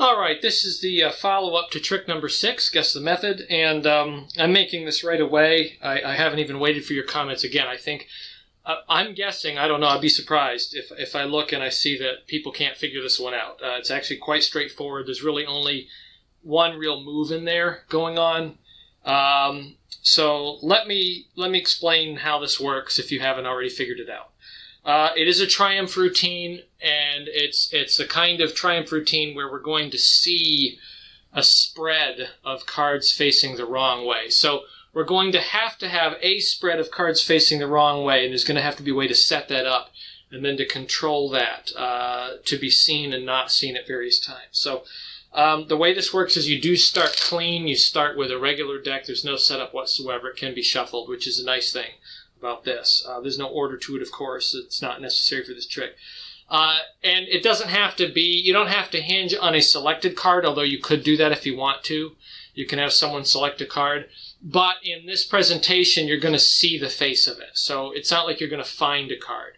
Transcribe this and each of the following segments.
All right, this is the follow-up to trick number 6, Guess the Method, and I'm making this right away. I haven't even waited for your comments again. I think, I'm guessing, I don't know, I'd be surprised if I look and I see that people can't figure this one out. It's actually quite straightforward. There's really only one real move in there going on. So let me explain how this works if you haven't already figured it out. It is a triumph routine, and it's a kind of triumph routine where we're going to see a spread of cards facing the wrong way. So we're going to have a spread of cards facing the wrong way, and there's going to have to be a way to set that up and then to control that to be seen and not seen at various times. So the way this works is you do start clean. You start with a regular deck. There's no setup whatsoever. It can be shuffled, which is a nice thing about this. There's no order to it, of course. It's not necessary for this trick. And it doesn't have to be, you don't have to hinge on a selected card, although you could do that if you want to. You can have someone select a card. But in this presentation, you're going to see the face of it. So it's not like you're going to find a card.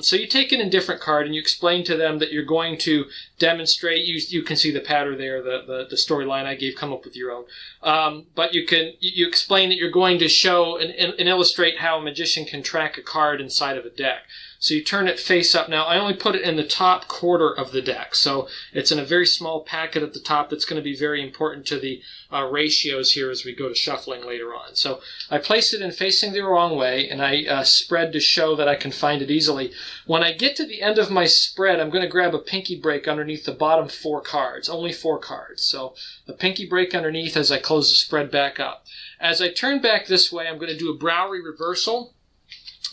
So you take an indifferent card and you explain to them that you're going to demonstrate. You can see the pattern there, the storyline I gave. Come up with your own. But you explain that you're going to show and illustrate how a magician can track a card inside of a deck. So you turn it face up. Now, I only put it in the top quarter of the deck. So it's in a very small packet at the top that's going to be very important to the ratios here as we go to shuffling later on. So I place it in facing the wrong way, and I spread to show that I can find it easily. When I get to the end of my spread, I'm going to grab a pinky break underneath the bottom 4 cards, only 4 cards. So a pinky break underneath as I close the spread back up. As I turn back this way, I'm going to do a Browry reversal,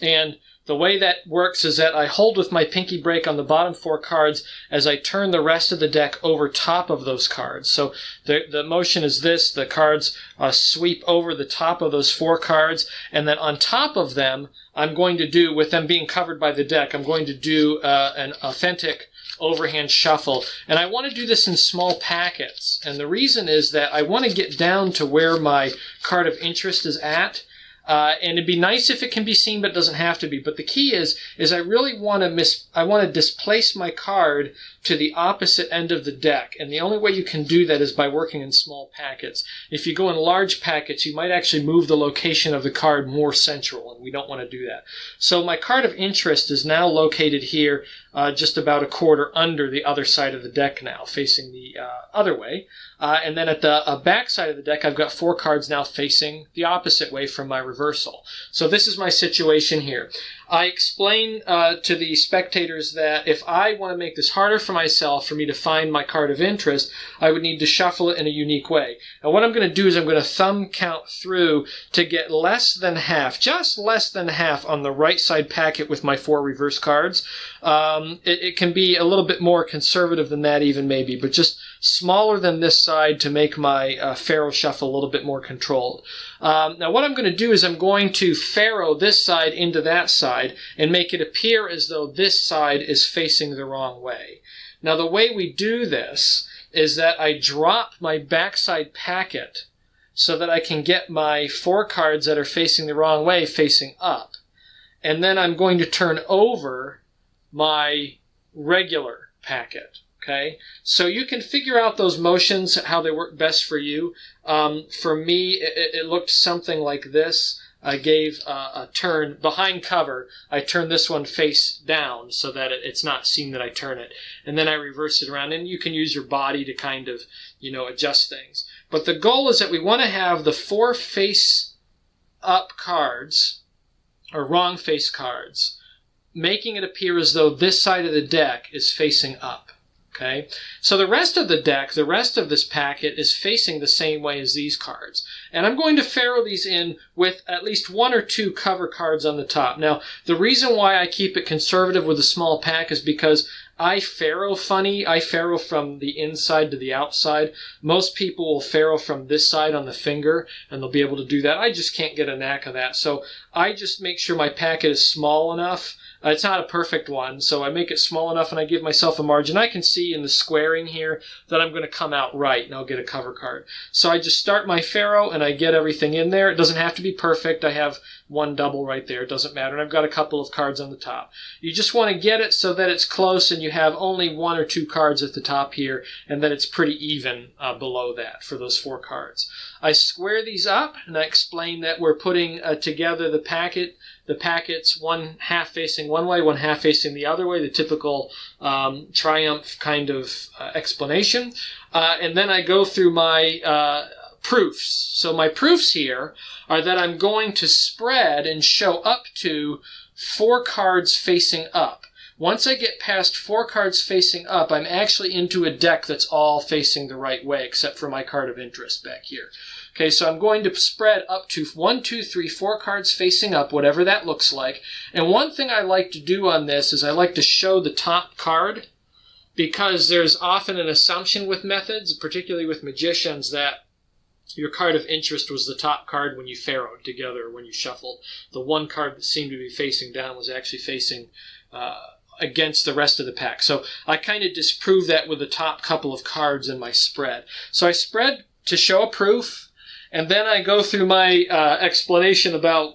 and the way that works is that I hold with my pinky break on the bottom 4 cards as I turn the rest of the deck over top of those cards. So the motion is this. The cards sweep over the top of those 4 cards, and then on top of them, I'm going to do, with them being covered by the deck, I'm going to do an authentic overhand shuffle. And I want to do this in small packets. And the reason is that I want to get down to where my card of interest is at. And it'd be nice if it can be seen, but it doesn't have to be. But the key is I really want to displace my card to the opposite end of the deck. And the only way you can do that is by working in small packets. If you go in large packets, you might actually move the location of the card more central, and we don't want to do that. So my card of interest is now located here, just about a quarter under the other side of the deck now, facing the other way. And then at the back side of the deck, I've got 4 cards now facing the opposite way from my reversal. So this is my situation here. I explain to the spectators that if I want to make this harder for myself, for me to find my card of interest, I would need to shuffle it in a unique way. And what I'm going to do is I'm going to thumb count through to get less than half, just less than half on the right side packet with my 4 reverse cards. It can be a little bit more conservative than that even maybe, but just smaller than this side to make my Pharaoh shuffle a little bit more controlled. Now what I'm going to do is I'm going to Pharaoh this side into that side and make it appear as though this side is facing the wrong way. Now the way we do this is that I drop my backside packet so that I can get my 4 cards that are facing the wrong way facing up. And then I'm going to turn over my regular packet. Okay, so you can figure out those motions, how they work best for you. For me, it looked something like this. I gave a turn behind cover. I turn this one face down so that it's not seen that I turn it. And then I reverse it around. And you can use your body to kind of, adjust things. But the goal is that we want to have the 4 face-up cards, or wrong face cards, making it appear as though this side of the deck is facing up. Okay, so the rest of the deck, the rest of this packet is facing the same way as these cards. And I'm going to Pharaoh these in with at least 1 or 2 cover cards on the top. Now, the reason why I keep it conservative with a small pack is because I Pharaoh funny. I Pharaoh from the inside to the outside. Most people will Pharaoh from this side on the finger, and they'll be able to do that. I just can't get a knack of that. So I just make sure my packet is small enough. It's not a perfect one, so I make it small enough and I give myself a margin. I can see in the squaring here that I'm going to come out right and I'll get a cover card. So I just start my Pharaoh and I get everything in there. It doesn't have to be perfect. I have one double right there. It doesn't matter. And I've got a couple of cards on the top. You just want to get it so that it's close and you have only one or two cards at the top here, and that it's pretty even below that for those 4 cards. I square these up, and I explain that we're putting together the packets, one half facing one way, one half facing the other way, the typical Triumph kind of explanation. And then I go through my proofs. So my proofs here are that I'm going to spread and show up to 4 cards facing up. Once I get past 4 cards facing up, I'm actually into a deck that's all facing the right way, except for my card of interest back here. Okay, so I'm going to spread up to 1, 2, 3, 4 cards facing up, whatever that looks like. And one thing I like to do on this is I like to show the top card, because there's often an assumption with methods, particularly with magicians, that your card of interest was the top card when you pharaohed together, when you shuffled. The one card that seemed to be facing down was actually facing against the rest of the pack. So I kind of disprove that with the top couple of cards in my spread. So I spread to show a proof, and then I go through my explanation about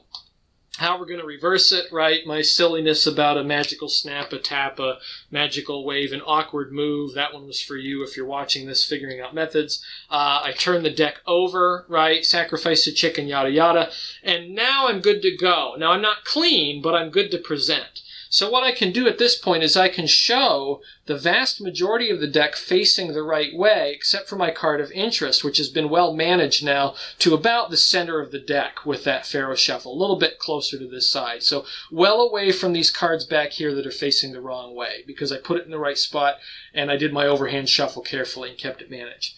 how we're going to reverse it, right? My silliness about a magical snap, a tap, a magical wave, an awkward move. That one was for you if you're watching this, figuring out methods. I turn the deck over, right? Sacrifice a chicken, yada, yada. And now I'm good to go. Now I'm not clean, but I'm good to present. So what I can do at this point is I can show the vast majority of the deck facing the right way, except for my card of interest, which has been well managed now to about the center of the deck with that Pharaoh Shuffle, a little bit closer to this side. So well away from these cards back here that are facing the wrong way, because I put it in the right spot and I did my overhand shuffle carefully and kept it managed.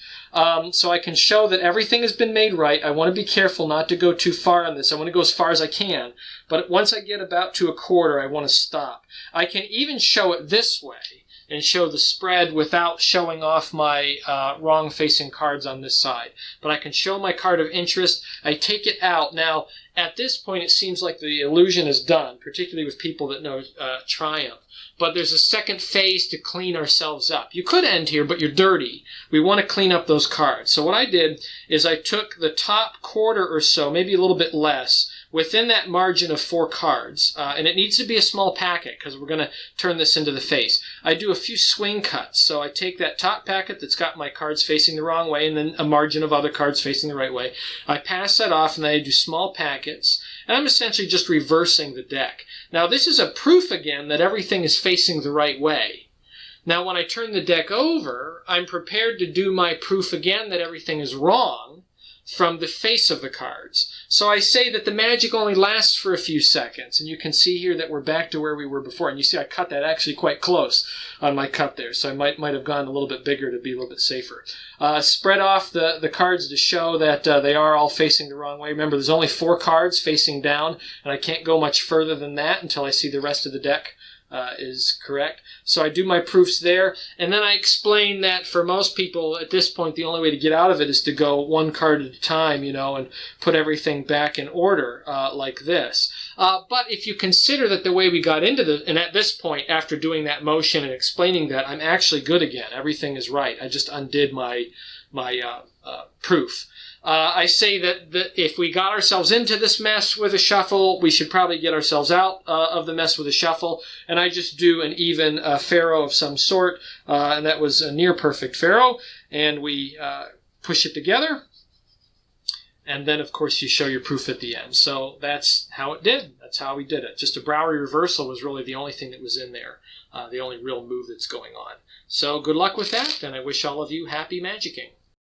So I can show that everything has been made right. I want to be careful not to go too far on this. I want to go as far as I can. But once I get about to a quarter, I want to stop. I can even show it this way and show the spread without showing off my wrong-facing cards on this side. But I can show my card of interest. I take it out. Now, at this point, it seems like the illusion is done, particularly with people that know Triumph. But there's a second phase to clean ourselves up. You could end here, but you're dirty. We want to clean up those cards. So what I did is I took the top quarter or so, maybe a little bit less, within that margin of 4 cards. And it needs to be a small packet because we're going to turn this into the face. I do a few swing cuts. So I take that top packet that's got my cards facing the wrong way and then a margin of other cards facing the right way. I pass that off and then I do small packets. And I'm essentially just reversing the deck. Now this is a proof again that everything is facing the right way. Now when I turn the deck over, I'm prepared to do my proof again that everything is wrong from the face of the cards. So I say that the magic only lasts for a few seconds, and you can see here that we're back to where we were before. And you see I cut that actually quite close on my cut there, so I might have gone a little bit bigger to be a little bit safer. Spread off the cards to show that they are all facing the wrong way. Remember, there's only 4 cards facing down, and I can't go much further than that until I see the rest of the deck is correct. So I do my proofs there, and then I explain that for most people at this point the only way to get out of it is to go 1 card at a time, and put everything back in order like this. But if you consider that the way we got into and at this point, after doing that motion and explaining that, I'm actually good again. Everything is right. I just undid my proof. I say that if we got ourselves into this mess with a shuffle, we should probably get ourselves out of the mess with a shuffle. And I just do an even Pharaoh of some sort. And that was a near perfect Pharaoh. And we push it together. And then, of course, you show your proof at the end. So that's how it did. That's how we did it. Just a Bowery reversal was really the only thing that was in there. The only real move that's going on. So good luck with that. And I wish all of you happy magicking.